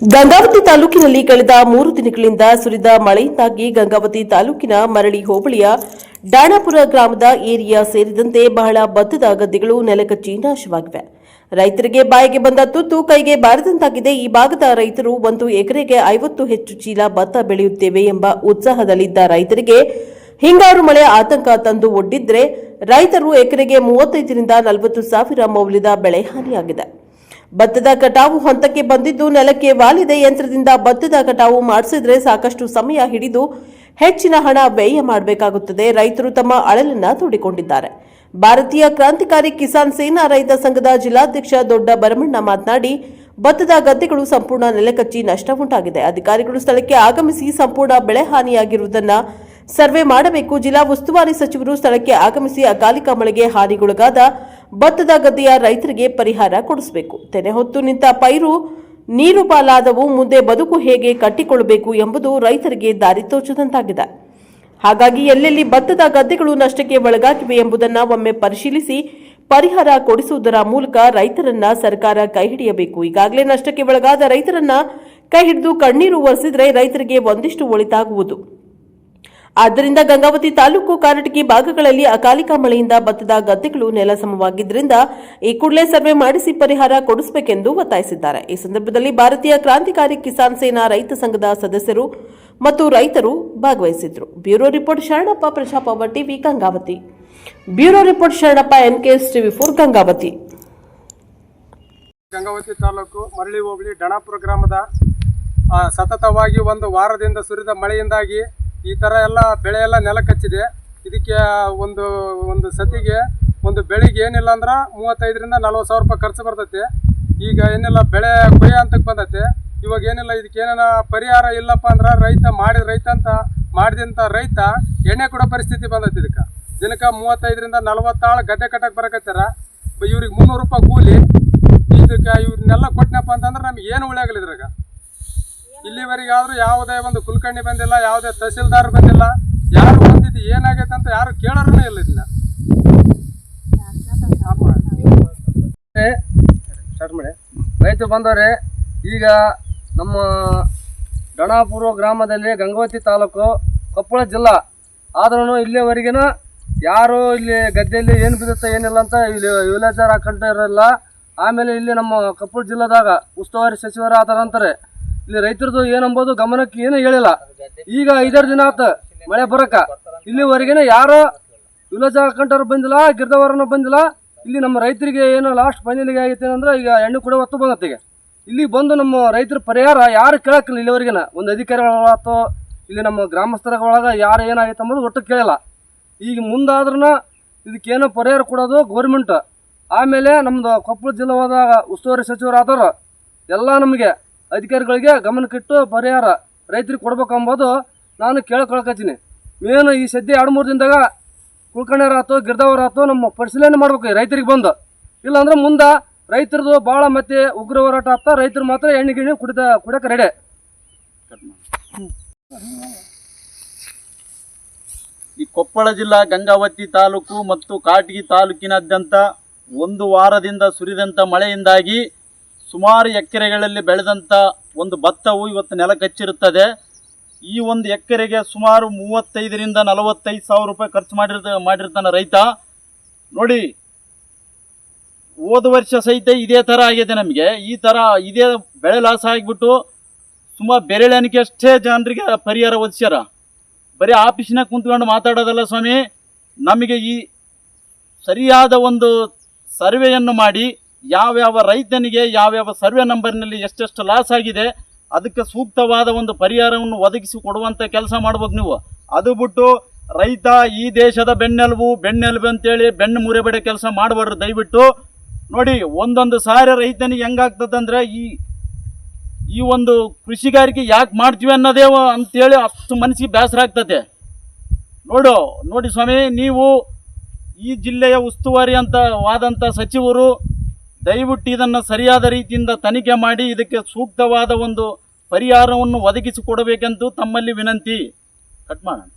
ಗಂಗಾವತಿ ತಾಲೂಕಿನಲ್ಲಿ ಕಳೆದ 3 ದಿನಗಳಿಂದ ಸುರಿದ ಮಳೆಯಿಂದಾಗಿ ಗಂಗಾವತಿ ತಾಲೂಕಿನ ಮರಳಿ ಹೋಬಳಿಯ ಡಾಣಾಪುರ ಗ್ರಾಮದ ಏರಿಯಾ ಸೇರಿದಂತೆ ಬಹಳ ಭತ್ತದ ಗದ್ದೆಗಳು ನೆಲಕಚ್ಚಿ ನಾಶವಾಗಿವೆ. ರೈತರಿಗೆ ಬಾಯಿಗೆ ಬಂದ ತುತ್ತು ಕೈಗೆ ಬಾರದಂತಾಗಿದೆ. ಈ ಭಾಗದ ರೈತರು 1 ಎಕರೆಗೆ 50 ಹೆಚ್ಚು ಚೀಲ ಭತ್ತ ಬೆಳೆಯುತ್ತೇವೆ ಎಂಬ ಉತ್ಸಾಹದಲ್ಲಿದ್ದ ರೈತರಿಗೆ ಹಿಂಗಾರು ಮಳೆ ಆತಂಕ ತಂದು ಒಡ್ಡಿದ್ರೆ ರೈತರು ಎಕರೆಗೆ 35 ರಿಂದ 40 ಸಾವಿರ ಮೌಲ್ಯದ ಬೆಳೆ ಹಾನಿಯಾಗಿದೆ. ಭತ್ತದ ಕಟಾವು ಹಂತಕ್ಕೆ ಬಂದಿದ್ದು ನೆಲಕ್ಕೆ ವಾಲಿದ ಯಂತ್ರದಿಂದ ಭತ್ತದ ಕಟಾವು ಮಾಡಿಸಿದ್ರೆ ಸಾಕಷ್ಟು ಸಮಯ ಹಿಡಿದು ಹೆಚ್ಚಿನ ಹಣ ವ್ಯಯ ಮಾಡಬೇಕಾಗುತ್ತದೆ. ರೈತರು ತಮ್ಮ ಅಳಲನ್ನ ತೋಡಿಕೊಂಡಿದ್ದಾರೆ. ಭಾರತೀಯ ಕ್ರಾಂತಿಕಾರಿ ಕಿಸಾನ್ ಸೇನಾ ರೈತ ಸಂಘದ ಜಿಲ್ಲಾಧ್ಯಕ್ಷ ದೊಡ್ಡ ಭರಮಣ್ಣ ಮಾತನಾಡಿ, ಭತ್ತದ ಗದ್ದೆಗಳು ಸಂಪೂರ್ಣ ನೆಲಕಚ್ಚಿ ನಷ್ಟ ಉಂಟಾಗಿದೆ. ಅಧಿಕಾರಿಗಳು ಸ್ಥಳಕ್ಕೆ ಆಗಮಿಸಿ ಸಂಪೂರ್ಣ ಬೆಳೆ ಹಾನಿಯಾಗಿರುವುದನ್ನು ಸರ್ವೆ ಮಾಡಬೇಕು. ಜಿಲ್ಲಾ ಉಸ್ತುವಾರಿ ಸಚಿವರು ಸ್ಥಳಕ್ಕೆ ಆಗಮಿಸಿ ಅಕಾಲಿಕ ಮಳೆಗೆ ಹಾನಿಗೊಳಗಾದ ಭತ್ತದ ಗದ್ದೆಯ ರೈತರಿಗೆ ಪರಿಹಾರ ಕೊಡಿಸಬೇಕು. ತೆನೆ ಹೊತ್ತು ನಿಂತ ಪೈರು ನೀರು ಪಾಲಾದವು. ಮುಂದೆ ಬದುಕು ಹೇಗೆ ಕಟ್ಟಿಕೊಳ್ಳಬೇಕು ಎಂಬುದು ರೈತರಿಗೆ ದಾರಿ ತೋಚದಂತಾಗಿದೆ. ಹಾಗಾಗಿ ಎಲ್ಲೆಲ್ಲಿ ಭತ್ತದ ಗದ್ದೆಗಳು ನಷ್ಟಕ್ಕೆ ಒಳಗಾಗಿವೆ ಎಂಬುದನ್ನು ಒಮ್ಮೆ ಪರಿಶೀಲಿಸಿ ಪರಿಹಾರ ಕೊಡಿಸುವುದರ ಮೂಲಕ ರೈತರನ್ನ ಸರ್ಕಾರ ಕೈಹಿಡಿಯಬೇಕು. ಈಗಾಗಲೇ ನಷ್ಟಕ್ಕೆ ಒಳಗಾದ ರೈತರನ್ನ ಕೈ ಹಿಡಿದು ಕಣ್ಣೀರು ಒರೆಸಿದ್ರೆ ರೈತರಿಗೆ ಒಂದಿಷ್ಟು ಒಳಿತಾಗುವುದು. ಆದ್ದರಿಂದ ಗಂಗಾವತಿ ತಾಲೂಕು ಕಾರಟಗಿ ಭಾಗಗಳಲ್ಲಿ ಅಕಾಲಿಕ ಮಳೆಯಿಂದ ಭತ್ತದ ಗದ್ದೆಗಳು ನೆಲಸಮವಾಗಿದ್ದರಿಂದ ಈ ಕೂಡಲೇ ಸರ್ವೆ ಮಾಡಿಸಿ ಪರಿಹಾರ ಕೊಡಿಸಬೇಕೆಂದು ಒತ್ತಾಯಿಸಿದ್ದಾರೆ. ಈ ಸಂದರ್ಭದಲ್ಲಿ ಭಾರತೀಯ ಕ್ರಾಂತಿಕಾರಿ ಕಿಸಾನ್ ಸೇನಾ ರೈತ ಸಂಘದ ಸದಸ್ಯರು ಮತ್ತು ರೈತರು ಭಾಗವಹಿಸಿದ್ರು. Bureau report Sharanappa, Prajapower TV, Gangavathi. Bureau report Sharanappa, MKS TV4, Gangavathi. Gangavathi taluk Marali hobli ಡಾಣಾಪುರ ಗ್ರಾಮದ ಸತತವಾಗಿ 1 ವಾರದಿಂದ ಸುರಿದ ಮಳೆಯಿಂದಾಗಿ ಈ ಥರ ಎಲ್ಲ ಬೆಳೆ ಎಲ್ಲ ನೆಲಕಚ್ಚಿದೆ. ಇದಕ್ಕೆ ಒಂದು ಸತಿಗೆ ಒಂದು ಬೆಳೆಗೆ ಏನಿಲ್ಲ ಅಂದ್ರೆ 35 ರಿಂದ 40 ಸಾವಿರ ರೂಪಾಯಿ ಖರ್ಚು ಬರ್ತೈತೆ. ಈಗ ಏನಿಲ್ಲ ಬೆಳೆ ಕೊಯ್ಯ ಅಂತಕ್ಕೆ ಬಂದೈತೆ. ಇವಾಗ ಏನಿಲ್ಲ ಇದಕ್ಕೆ ಏನೇನ ಪರಿಹಾರ ಇಲ್ಲಪ್ಪ ಅಂದ್ರೆ ಮಾಡಿದಂಥ ರೈತ ಎಣ್ಣೆ ಕೊಡೋ ಪರಿಸ್ಥಿತಿ ಬಂದೈತೆ. ಇದಕ್ಕೆ ದಿನಕ್ಕೆ 35 ರಿಂದ 40 ಆಳು ಗದ್ದೆ ಕಟ್ಟಕ್ಕೆ ಬರಕತ್ತಾರ. ಇವ್ರಿಗೆ 300 ರೂಪಾಯಿ ಕೂಲಿ. ಇದಕ್ಕೆ ಇವ್ರನ್ನೆಲ್ಲ ಕೊಟ್ಟನಪ್ಪ ಅಂತಂದ್ರೆ ನಮ್ಗೆ ಏನು ಉಳಿಯಾಗಲ್ಲ. ಇದ್ರಾಗ ಇಲ್ಲಿವರೆಗೆ ಆದರೂ ಯಾವುದೇ ಒಂದು ಕುಲಕರ್ಣಿ ಬಂದಿಲ್ಲ, ಯಾವುದೇ ತಹಸೀಲ್ದಾರ್ ಬಂದಿಲ್ಲ. ಯಾರು ಬಂದಿದ್ದು ಏನಾಗೈತೆ ಅಂತ ಯಾರು ಕೇಳೋರೂ ಇಲ್ಲ. ಇದನ್ನ ಸ್ಟಾರ್ಟ್ ಮಾಡಿ ರೈತರು ಬಂದವ್ರೆ. ಈಗ ನಮ್ಮ ಡಾಣಾಪುರ ಗ್ರಾಮದಲ್ಲಿ ಗಂಗಾವತಿ ತಾಲೂಕು ಕೊಪ್ಪಳ ಜಿಲ್ಲಾ ಆದ್ರೂ ಇಲ್ಲಿವರೆಗಿನ ಯಾರು ಇಲ್ಲಿ ಗದ್ದೆಯಲ್ಲಿ ಏನು ಬಿಡುತ್ತೆ ಏನಿಲ್ಲ ಅಂತ ಇಲ್ಲಿ ವಿಲೇಜರ್ ಹಾಕೊಂತ ಇರಲ್ಲ. ಆಮೇಲೆ ಇಲ್ಲಿ ನಮ್ಮ ಕೊಪ್ಪಳ ಜಿಲ್ಲಾದಾಗ ಉಸ್ತುವಾರಿ ಸಚಿವರು ಆ ಥರ ಅಂತಾರೆ. ಇಲ್ಲಿ ರೈತರದು ಏನಂಬೋದು ಗಮನಕ್ಕೆ ಏನೂ ಹೇಳಿಲ್ಲ. ಈಗ 5 ದಿನ ಆತ ಮಳೆ ಬರಕ ಇಲ್ಲಿವರೆಗಿನ ಯಾರು ವಿಲೇಜ್ ಹಾಕೊಂಡವ್ರು ಬಂದಿಲ್ಲ, ಗಿರ್ದವರನ್ನು ಬಂದಿಲ್ಲ. ಇಲ್ಲಿ ನಮ್ಮ ರೈತರಿಗೆ ಏನೋ ಲಾಸ್ಟ್ ಫೈನಲಿಗೆ ಆಗೈತೆ ಅಂದ್ರೆ ಈಗ ಎಣ್ಣೆ ಕೂಡ ಹೊತ್ತು ಬಂದತ್ತಿಗೆ ಇಲ್ಲಿ ಬಂದು ನಮ್ಮ ರೈತರ ಪರಿಹಾರ ಯಾರು ಕೇಳಕ್ಕಿಲ್ಲ. ಇಲ್ಲಿವರೆಗಿನ ಒಂದು ಅಧಿಕಾರಿಗಳಾಯ್ತು ಇಲ್ಲಿ ನಮ್ಮ ಗ್ರಾಮಸ್ಥರ ಒಳಗೆ ಯಾರು ಏನಾಗೈತೆ ಅಂಬೋದು ಒಟ್ಟು ಕೇಳಿಲ್ಲ. ಈಗ ಮುಂದಾದ್ರೂ ಇದಕ್ಕೇನೋ ಪರಿಹಾರ ಕೊಡೋದು ಗೌರ್ಮೆಂಟ್. ಆಮೇಲೆ ನಮ್ಮದು ಕೊಪ್ಪಳ ಜಿಲ್ಲಾದಾಗ ಉಸ್ತುವಾರಿ ಸಚಿವರು ಆದವರು ಎಲ್ಲ ನಮಗೆ ಅಧಿಕಾರಿಗಳಿಗೆ ಗಮನಕ್ಕಿಟ್ಟು ಪರಿಹಾರ ರೈತರಿಗೆ ಕೊಡ್ಬೇಕಂಬೋದು ನಾನು ಕೇಳ್ಕೊಳಕತ್ತೀನಿ. ಮೇನು ಈ ಸದ್ಯ 2-3 ದಿನದಾಗ ಕುಳ್ಕಣ್ಯರಾಯ್ತು ಗಿರ್ದವರಾಯ್ತು ನಮ್ಮ ಪರಿಶೀಲನೆ ಮಾಡ್ಬೇಕು ರೈತರಿಗೆ ಬಂದು. ಇಲ್ಲಾಂದ್ರೆ ಮುಂದೆ ರೈತರದು ಭಾಳ ಮತ್ತೆ ಉಗ್ರ ಹೋರಾಟ ಆಗ್ತಾ ರೈತರು ಮಾತ್ರ ಎಣ್ಣೆ ಗಿಣ್ಣೆ ಕುಡಿಯೋಕೆ ರೆಡಿ. ಈ ಕೊಪ್ಪಳ ಜಿಲ್ಲಾ ಗಂಗಾವತಿ ತಾಲೂಕು ಮತ್ತು ಕಾರಟಗಿ ತಾಲೂಕಿನಾದ್ಯಂತ 1 ವಾರದಿಂದ ಸುರಿದಂಥ ಮಳೆಯಿಂದಾಗಿ ಸುಮಾರು ಎಕರೆಗಳಲ್ಲಿ ಬೆಳೆದಂಥ ಒಂದು ಭತ್ತವು ಇವತ್ತು ನೆಲಕಚ್ಚಿರುತ್ತದೆ. ಈ ಒಂದು ಎಕರೆಗೆ ಸುಮಾರು 35 ರಿಂದ 45 ಸಾವಿರ ರೂಪಾಯಿ ಖರ್ಚು ಮಾಡಿರ್ತಾನೆ ರೈತ. ನೋಡಿ, ಹೋದ ವರ್ಷ ಸಹಿತ ಇದೇ ಥರ ಆಗಿದೆ ನಮಗೆ. ಇದೇ ಬೆಳೆ ಲಾಸ್ ಆಗಿಬಿಟ್ಟು ಸುಮಾರು ಬೆರಳೆಣಿಕೆ ಅಷ್ಟೇ ಜನರಿಗೆ ಪರಿಹಾರ ಒದಸ್ಯಾರ. ಬರೀ ಆಫೀಸಿನಾಗ ಕುಂತ್ಕೊಂಡು ಮಾತಾಡೋದಲ್ಲ ಸ್ವಾಮಿ, ನಮಗೆ ಈ ಸರಿಯಾದ ಒಂದು ಸರ್ವೆಯನ್ನು ಮಾಡಿ ಯಾವ್ಯಾವ ರೈತನಿಗೆ ಯಾವ್ಯಾವ ಸರ್ವೆ ನಂಬರ್ನಲ್ಲಿ ಎಷ್ಟೆಷ್ಟು ಲಾಸ್ ಆಗಿದೆ ಅದಕ್ಕೆ ಸೂಕ್ತವಾದ ಒಂದು ಪರಿಹಾರವನ್ನು ಒದಗಿಸಿ ಕೊಡುವಂಥ ಕೆಲಸ ಮಾಡ್ಬೇಕು ನೀವು. ಅದು ಬಿಟ್ಟು ರೈತ ಈ ದೇಶದ ಬೆನ್ನೆಲುಬು ಅಂತೇಳಿ ಬೆನ್ನು ಮುರಿಬೇಡ ಕೆಲಸ ಮಾಡಬೇಡ್ರಿ ದಯವಿಟ್ಟು. ನೋಡಿ, ಒಂದೊಂದು ಸಾರಿ ರೈತನಿಗೆ ಹೆಂಗಾಗ್ತದಂದ್ರೆ ಈ ಒಂದು ಕೃಷಿಗಾರಿಕೆ ಯಾಕೆ ಮಾಡ್ತೀವಿ ಅನ್ನೋದೇ ಅಂತೇಳಿ ಅಷ್ಟು ಮನಸ್ಸಿಗೆ ಬೇಸರ ಆಗ್ತದೆ. ನೋಡಿ ಸ್ವಾಮಿ, ನೀವು ಈ ಜಿಲ್ಲೆಯ ಉಸ್ತುವಾರಿ ವಾದಂಥ ಸಚಿವರು ದಯವಿಟ್ಟು ಇದನ್ನು ಸರಿಯಾದ ರೀತಿಯಿಂದ ತನಿಖೆ ಮಾಡಿ ಇದಕ್ಕೆ ಸೂಕ್ತವಾದ ಒಂದು ಪರಿಹಾರವನ್ನು ಒದಗಿಸಿಕೊಡಬೇಕೆಂದು ತಮ್ಮಲ್ಲಿ ವಿನಂತಿ. ಕಟ್ ಮಾಡೋಣ.